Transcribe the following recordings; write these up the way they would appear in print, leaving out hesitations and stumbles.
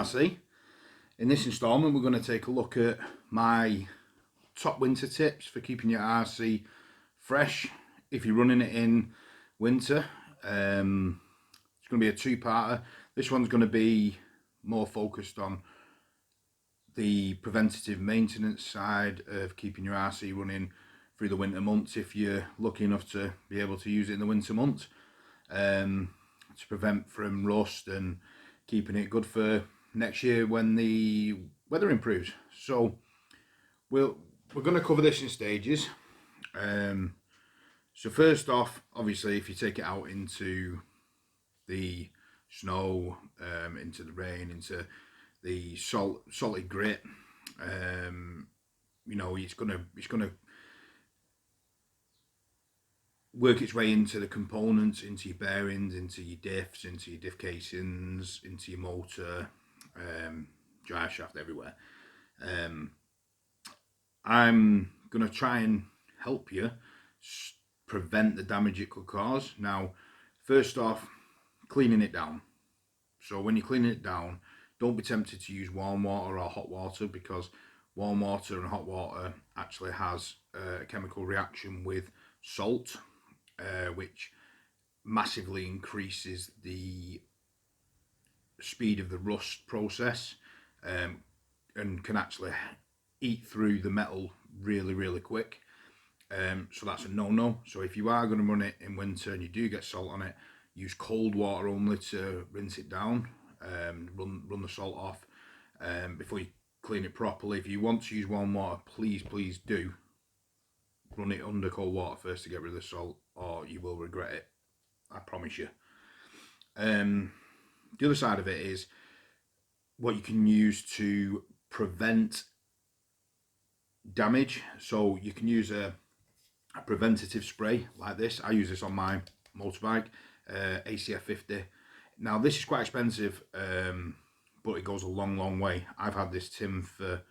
RC. In this instalment we're going to take a look at my top winter tips for keeping your RC fresh if you're running it in winter. It's going to be a two-parter. This one's going to be more focused on the preventative maintenance side of keeping your RC running through the winter months if you're lucky enough to be able to use it in the winter months, to prevent from rust and keeping it good for next year when the weather improves. So we're going to cover this in stages. So first off, obviously if you take it out into the snow, into the rain, into the solid grit, you know, it's gonna work its way into the components, into your bearings, into your diffs, into your diff casings, into your motor, drive shaft, everywhere. I'm gonna try and help you prevent the damage it could cause. Now, first off, cleaning it down. So when you're cleaning it down, don't be tempted to use warm water or hot water, because warm water and hot water actually has a chemical reaction with salt, which massively increases the speed of the rust process, and can actually eat through the metal really quick. So that's a no-no. So if you are going to run it in winter and you do get salt on it, use cold water only to rinse it down, run the salt off before you clean it properly. If you want to use warm water, please do run it under cold water first to get rid of the salt, or you will regret it, I promise you. The other side of it is what you can use to prevent damage. So you can use a preventative spray like this. I use this on my motorbike, ACF 50. Now this is quite expensive, but it goes a long way. I've had this tin for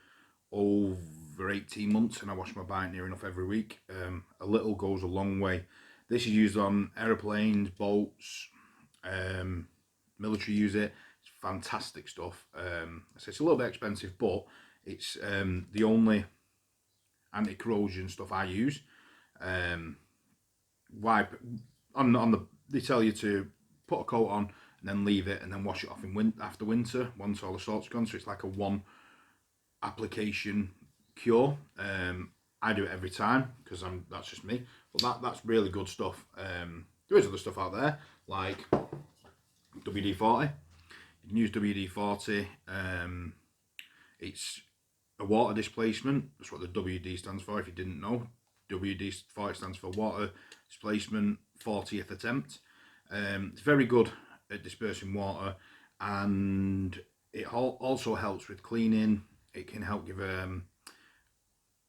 over 18 months and I wash my bike near enough every week. A little goes a long way. This is used on aeroplanes, boats, military use it. It's fantastic stuff. So it's a little bit expensive, but it's the only anti-corrosion stuff I use. Wipe on the, they tell you to put a coat on and then leave it and then wash it off in after winter once all the salt's gone. So it's like a one application cure. I do it every time because that's just me, but that's really good stuff. There is other stuff out there like WD-40. You can use WD-40. It's a water displacement. That's what the WD stands for, if you didn't know. WD-40 stands for water displacement 40th attempt. It's very good at dispersing water, and it also helps with cleaning. It can help give a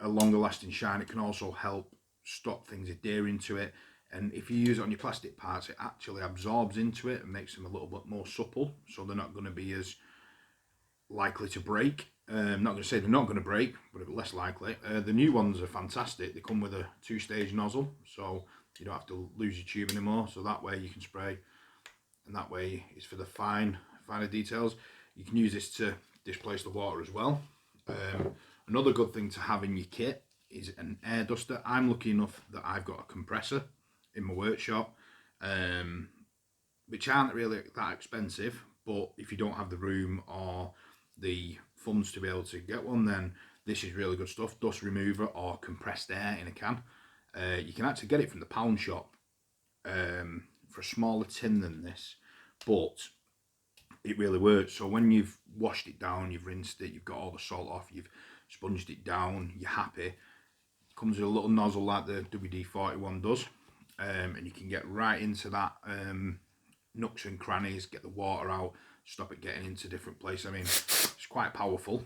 longer lasting shine. It can also help stop things adhering to it, and if you use it on your plastic parts, it actually absorbs into it and makes them a little bit more supple, so they're not going to be as likely to break. I'm not going to say they're not going to break, but less likely. The new ones are fantastic. They come with a two-stage nozzle, so you don't have to lose your tube anymore. So that way you can spray, and that way it's for the finer details. You can use this to displace the water as well. Another good thing to have in your kit is an air duster. I'm lucky enough that I've got a compressor in my workshop, which aren't really that expensive, but if you don't have the room or the funds to be able to get one, then this is really good stuff. Dust remover or compressed air in a can. You can actually get it from the pound shop for a smaller tin than this, but it really works. So when you've washed it down, you've rinsed it, you've got all the salt off, you've sponged it down, you're happy. It comes with a little nozzle like the WD-40 does, and you can get right into that nooks and crannies, get the water out, stop it getting into different places. I mean, it's quite powerful.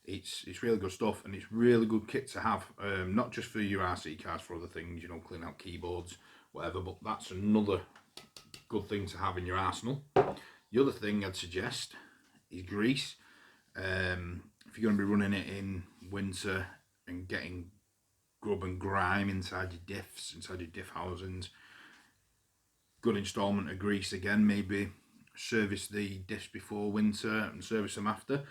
It's really good stuff, and it's really good kit to have, not just for your RC cars, for other things, you know, clean out keyboards, whatever, but that's another good thing to have in your arsenal. The other thing I'd suggest is grease. If you're going to be running it in winter and getting grub and grime inside your diffs, inside your diff housings, good installment of grease again, maybe service the discs before winter and service them after.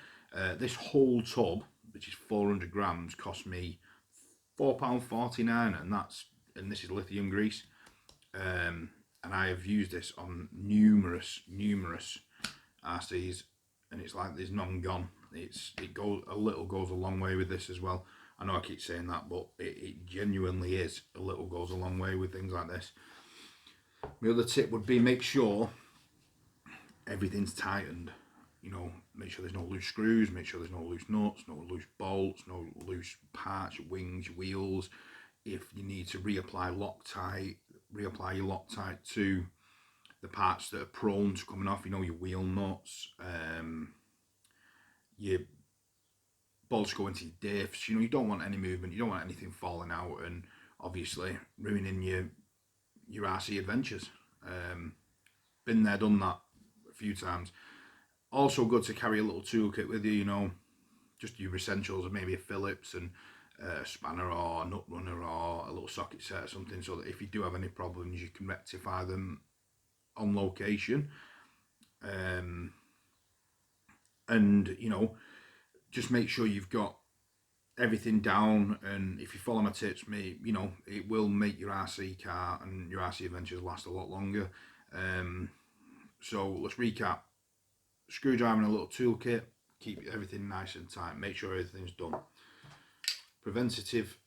This whole tub, which is 400 grams, cost me £4.49, and this is lithium grease. And I have used this on numerous RCs, and it's like there's none gone. It goes a little goes a long way with this as well. I know I keep saying that, but it genuinely is. A little goes a long way with things like this. My other tip would be make sure everything's tightened. You know, make sure there's no loose screws, make sure there's no loose nuts, no loose bolts, no loose parts, your wings, your wheels. If you need to reapply Loctite, reapply your Loctite to the parts that are prone to coming off, you know, your wheel nuts, your bolts going to your diffs. You know, you don't want any movement, you don't want anything falling out and obviously ruining your RC adventures. Been there, done that a few times. Also good to carry a little toolkit with you, you know, just your essentials, maybe a Phillips and a spanner or a nut runner or a little socket set or something, so that if you do have any problems you can rectify them on location. And you know, just make sure you've got everything down, and if you follow my tips, you know, it will make your RC car and your RC adventures last a lot longer. So let's recap. Screwdriver and a little toolkit, keep everything nice and tight, make sure everything's done. Preventative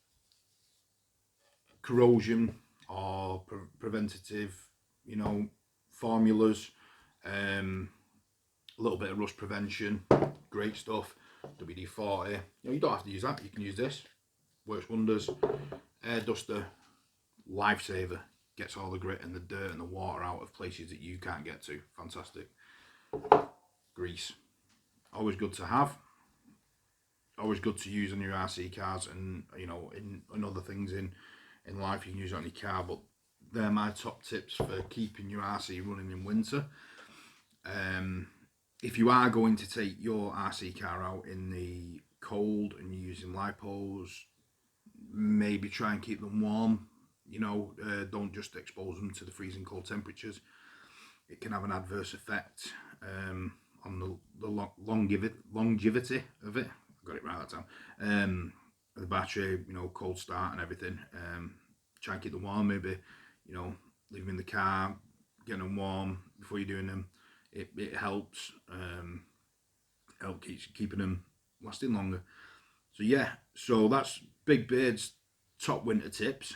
corrosion or preventative, you know, formulas, a little bit of rust prevention, great stuff. WD-40, you know, you don't have to use that, you can use this, works wonders. Air duster, lifesaver, gets all the grit and the dirt and the water out of places that you can't get to, fantastic. Grease, always good to have, always good to use on your RC cars, and you know, in other things in life you can use it on your car, but they're my top tips for keeping your RC running in winter. If you are going to take your RC car out in the cold and you're using lipos, maybe try and keep them warm, you know, don't just expose them to the freezing cold temperatures. It can have an adverse effect on the longevity of it. I got it right that time. The battery, you know, cold start and everything. Try and keep them warm, maybe, you know, leave them in the car, get them warm before you're doing them. It helps, keeps keeping them lasting longer. So yeah, so that's BigBeards top winter tips.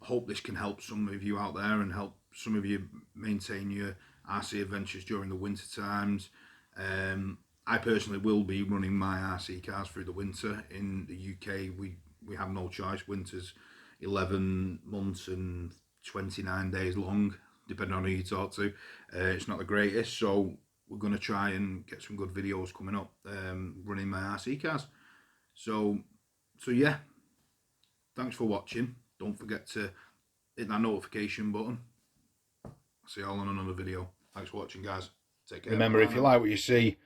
Hope this can help some of you out there and help some of you maintain your RC adventures during the winter times. I personally will be running my RC cars through the winter. In the UK, we have no choice. Winter's 11 months and 29 days long, depending on who you talk to. It's not the greatest, so we're going to try and get some good videos coming up running my RC cars. So yeah, thanks for watching. Don't forget to hit that notification button. I'll see you all on another video. Thanks for watching, guys. Take care. Remember, if you like what you see,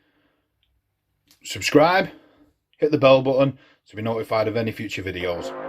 subscribe, hit the bell button to be notified of any future videos.